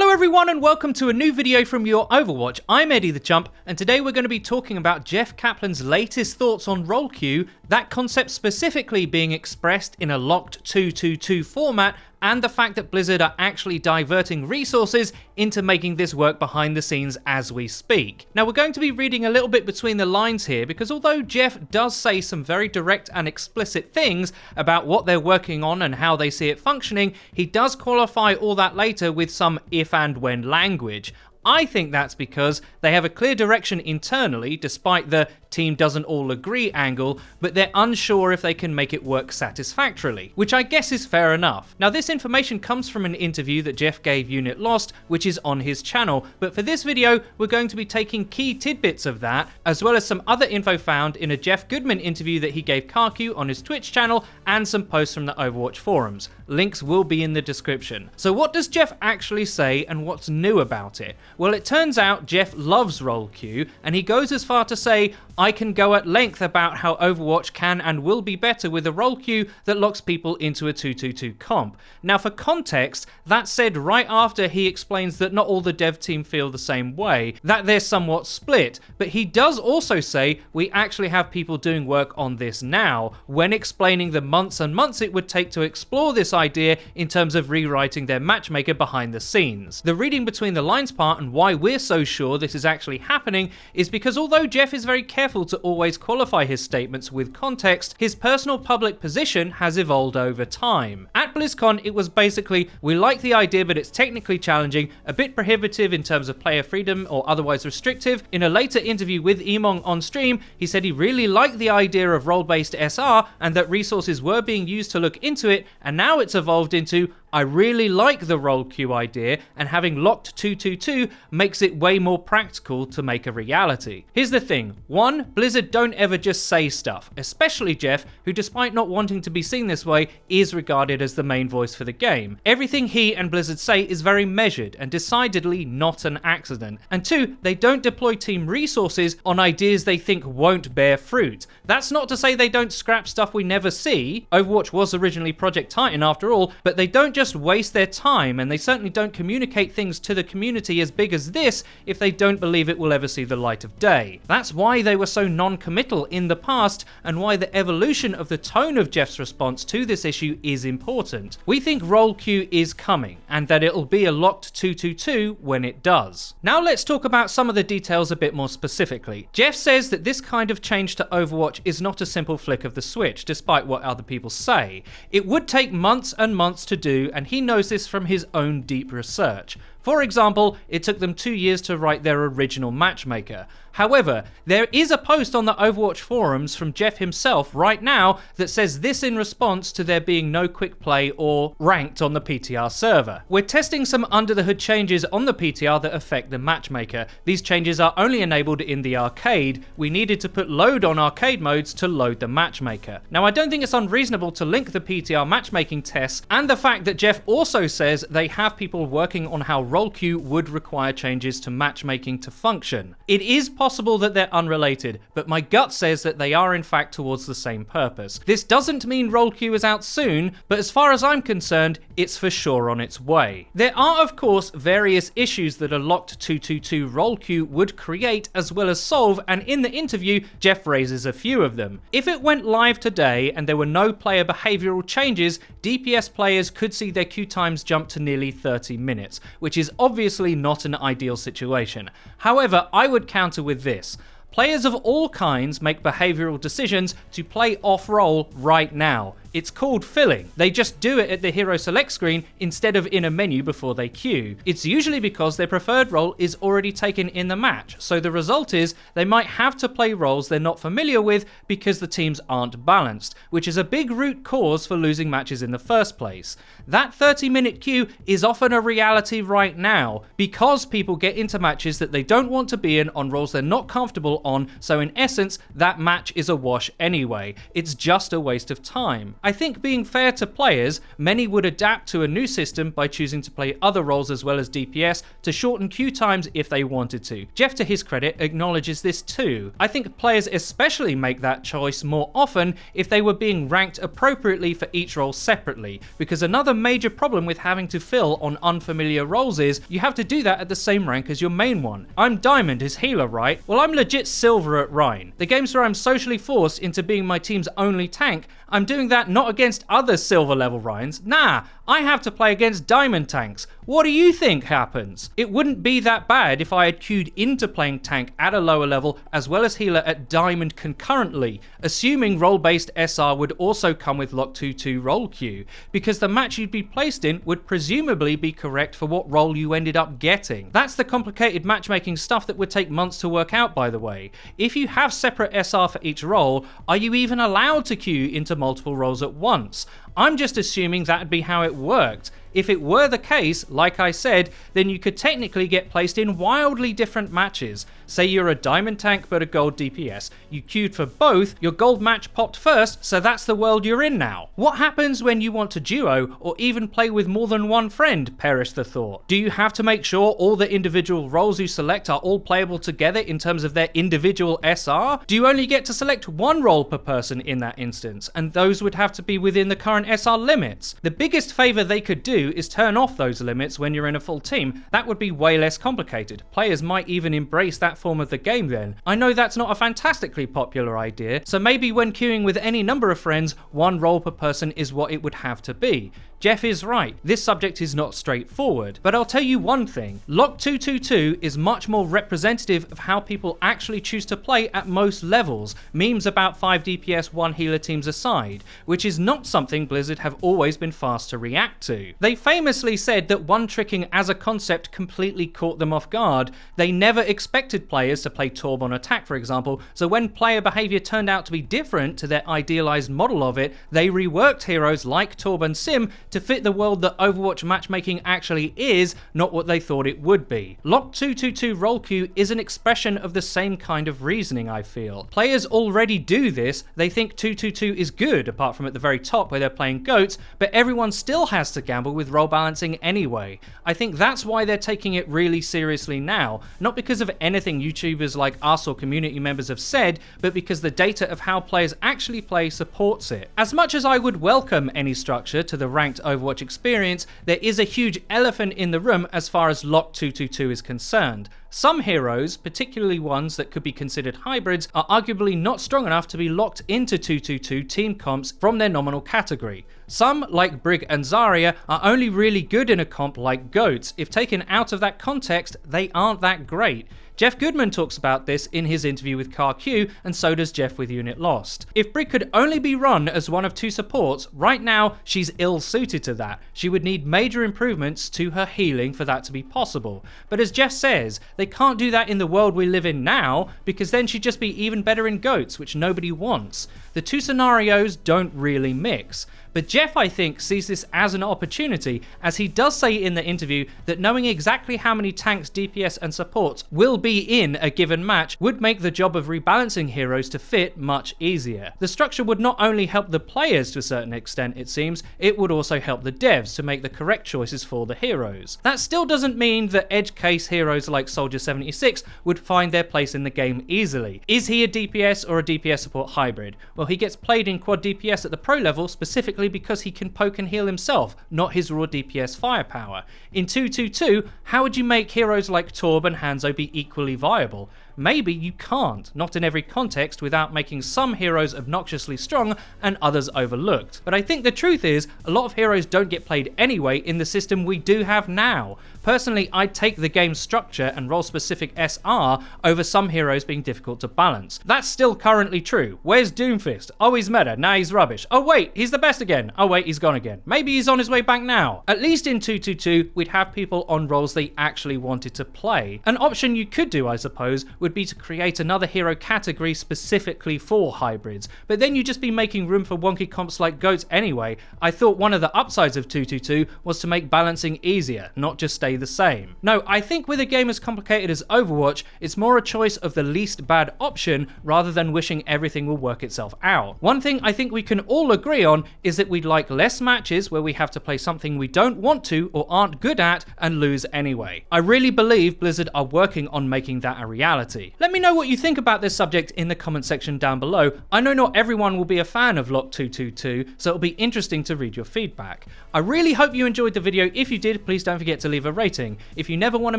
Hello everyone and welcome to a new video from Your Overwatch. I'm Eddie the Chump and today we're going to be talking about Jeff Kaplan's latest thoughts on role queue, that concept specifically being expressed in a locked 2-2-2 format, and the fact that Blizzard are actually diverting resources into making this work behind the scenes as we speak. Now we're going to be reading a little bit between the lines here because although Jeff does say some very direct and explicit things about what they're working on and how they see it functioning, he does qualify all that later with some if and when language. I think that's because they have a clear direction internally, despite the team doesn't all agree angle, but they're unsure if they can make it work satisfactorily, which I guess is fair enough. Now this information comes from an interview that Jeff gave Unit Lost, which is on his channel, but for this video we're going to be taking key tidbits of that, as well as some other info found in a Jeff Goodman interview that he gave Karku on his Twitch channel, and some posts from the Overwatch forums. Links will be in the description. So what does Jeff actually say and what's new about it? Well, it turns out Jeff loves role queue, and he goes as far to say, I can go at length about how Overwatch can and will be better with a role queue that locks people into a 2-2-2 comp. Now for context, that's said right after he explains that not all the dev team feel the same way, that they're somewhat split, but he does also say we actually have people doing work on this now, when explaining the months and months it would take to explore this idea in terms of rewriting their matchmaker behind the scenes. The reading between the lines part and why we're so sure this is actually happening is because although Jeff is very careful to always qualify his statements with context, his personal public position has evolved over time. At BlizzCon, it was basically, we like the idea but it's technically challenging, a bit prohibitive in terms of player freedom or otherwise restrictive. In a later interview with Emong on stream, he said he really liked the idea of role-based SR and that resources were being used to look into it, and now it's evolved into, I really like the role queue idea, and having locked 2-2-2 makes it way more practical to make a reality. Here's the thing. One, Blizzard don't ever just say stuff, especially Jeff, who despite not wanting to be seen this way, is regarded as the main voice for the game. Everything he and Blizzard say is very measured and decidedly not an accident. And two, they don't deploy team resources on ideas they think won't bear fruit. That's not to say they don't scrap stuff we never see. Overwatch was originally Project Titan after all, but they don't just waste their time, and they certainly don't communicate things to the community as big as this if they don't believe it will ever see the light of day. That's why they were so non-committal in the past, and why the evolution of the tone of Jeff's response to this issue is important. We think role queue is coming, and that it'll be a locked 2-2-2 when it does. Now let's talk about some of the details a bit more specifically. Jeff says that this kind of change to Overwatch is not a simple flick of the switch, despite what other people say. It would take months and months to do, and he knows this from his own deep research. For example, it took them 2 years to write their original matchmaker. However, there is a post on the Overwatch forums from Jeff himself right now that says this in response to there being no quick play or ranked on the PTR server. We're testing some under the hood changes on the PTR that affect the matchmaker. These changes are only enabled in the arcade. We needed to put load on arcade modes to load the matchmaker. Now I don't think it's unreasonable to link the PTR matchmaking tests and the fact that Jeff also says they have people working on how role queue would require changes to matchmaking to function. It is possible that they're unrelated, but my gut says that they are in fact towards the same purpose. This doesn't mean role queue is out soon, but as far as I'm concerned, it's for sure on its way. There are of course various issues that a locked 2-2-2 role queue would create as well as solve, and in the interview, Jeff raises a few of them. If it went live today and there were no player behavioral changes, DPS players could see their queue times jump to nearly 30 minutes, which is obviously not an ideal situation. However, I would counter with this. Players of all kinds make behavioral decisions to play off-role right now. It's called filling. They just do it at the hero select screen instead of in a menu before they queue. It's usually because their preferred role is already taken in the match, so the result is they might have to play roles they're not familiar with because the teams aren't balanced, which is a big root cause for losing matches in the first place. That 30-minute queue is often a reality right now because people get into matches that they don't want to be in on roles they're not comfortable on, so in essence, that match is a wash anyway. It's just a waste of time. I think being fair to players, many would adapt to a new system by choosing to play other roles as well as DPS to shorten queue times if they wanted to. Jeff, to his credit, acknowledges this too. I think players especially make that choice more often if they were being ranked appropriately for each role separately, because another major problem with having to fill on unfamiliar roles is you have to do that at the same rank as your main one. I'm Diamond as healer, right? Well, I'm legit Silver at Rhine. The games where I'm socially forced into being my team's only tank, I'm doing that not against other Silver level Rhines. Nah, I have to play against Diamond tanks. What do you think happens? It wouldn't be that bad if I had queued into playing tank at a lower level as well as healer at Diamond concurrently, assuming role-based SR would also come with Lock 2-2 role queue, because the match you'd be placed in would presumably be correct for what role you ended up getting. That's the complicated matchmaking stuff that would take months to work out, by the way. If you have separate SR for each role, are you even allowed to queue into multiple roles at once? I'm just assuming that'd be how it worked. If it were the case, like I said, then you could technically get placed in wildly different matches. Say you're a diamond tank but a gold DPS. You queued for both, your gold match popped first, so that's the world you're in now. What happens when you want to duo or even play with more than one friend, perish the thought. Do you have to make sure all the individual roles you select are all playable together in terms of their individual SR? Do you only get to select one role per person in that instance, and those would have to be within the current SR limits? The biggest favor they could do is turn off those limits when you're in a full team. That would be way less complicated. Players might even embrace that form of the game then. I know that's not a fantastically popular idea, so maybe when queuing with any number of friends, one role per person is what it would have to be. Jeff is right, this subject is not straightforward, but I'll tell you one thing, Lock 222 is much more representative of how people actually choose to play at most levels, memes about 5 DPS 1 healer teams aside, which is not something Blizzard have always been fast to react to. They famously said that one-tricking as a concept completely caught them off guard. They never expected players to play Torb on attack, for example, so when player behavior turned out to be different to their idealized model of it, they reworked heroes like Torb and Sim to fit the world that Overwatch matchmaking actually is, not what they thought it would be. Lock 222 role queue is an expression of the same kind of reasoning, I feel. Players already do this, they think 222 is good, apart from at the very top where they're playing goats, but everyone still has to gamble with role balancing anyway. I think that's why they're taking it really seriously now, not because of anything YouTubers like us or community members have said, but because the data of how players actually play supports it. As much as I would welcome any structure to the ranked Overwatch experience, there is a huge elephant in the room as far as Lock 222 is concerned. Some heroes, particularly ones that could be considered hybrids, are arguably not strong enough to be locked into 222 team comps from their nominal category. Some, like Brig and Zarya, are only really good in a comp like GOATs. If taken out of that context, they aren't that great. Jeff Goodman talks about this in his interview with CarQ, and so does Jeff with Unit Lost. If Brig could only be run as one of two supports, right now she's ill-suited to that. She would need major improvements to her healing for that to be possible. But as Jeff says, they can't do that in the world we live in now, because then she'd just be even better in GOATs, which nobody wants. The two scenarios don't really mix. But Jeff, I think, sees this as an opportunity, as he does say in the interview that knowing exactly how many tanks, DPS and supports will be in a given match would make the job of rebalancing heroes to fit much easier. The structure would not only help the players to a certain extent, it seems, it would also help the devs to make the correct choices for the heroes. That still doesn't mean that edge case heroes like Soldier 76 would find their place in the game easily. Is he a DPS or a DPS support hybrid? Well, he gets played in quad DPS at the pro level specifically because he can poke and heal himself, not his raw DPS firepower. In 222, how would you make heroes like Torb and Hanzo be equally viable? Maybe you can't, not in every context, without making some heroes obnoxiously strong and others overlooked. But I think the truth is, a lot of heroes don't get played anyway in the system we do have now. Personally, I'd take the game's structure and role-specific SR over some heroes being difficult to balance. That's still currently true. Where's Doomfist? Oh, he's meta, now he's rubbish. Oh wait, he's the best again. Oh wait, he's gone again. Maybe he's on his way back now. At least in 222, we'd have people on roles they actually wanted to play. An option you could do, I suppose, would would be to create another hero category specifically for hybrids, but then you'd just be making room for wonky comps like goats anyway. I thought one of the upsides of 222 was to make balancing easier, not just stay the same. No, I think with a game as complicated as Overwatch, it's more a choice of the least bad option rather than wishing everything will work itself out. One thing I think we can all agree on is that we'd like less matches where we have to play something we don't want to or aren't good at and lose anyway. I really believe Blizzard are working on making that a reality. Let me know what you think about this subject in the comment section down below. I know not everyone will be a fan of Lock 222, so it'll be interesting to read your feedback. I really hope you enjoyed the video. If you did, please don't forget to leave a rating. If you never want to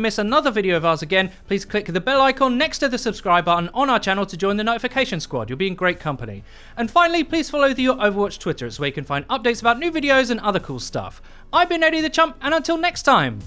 miss another video of ours again, please click the bell icon next to the subscribe button on our channel to join the notification squad. You'll be in great company. And finally, please follow the Your Overwatch Twitter. It's where you can find updates about new videos and other cool stuff. I've been Eddie the Chump, and until next time,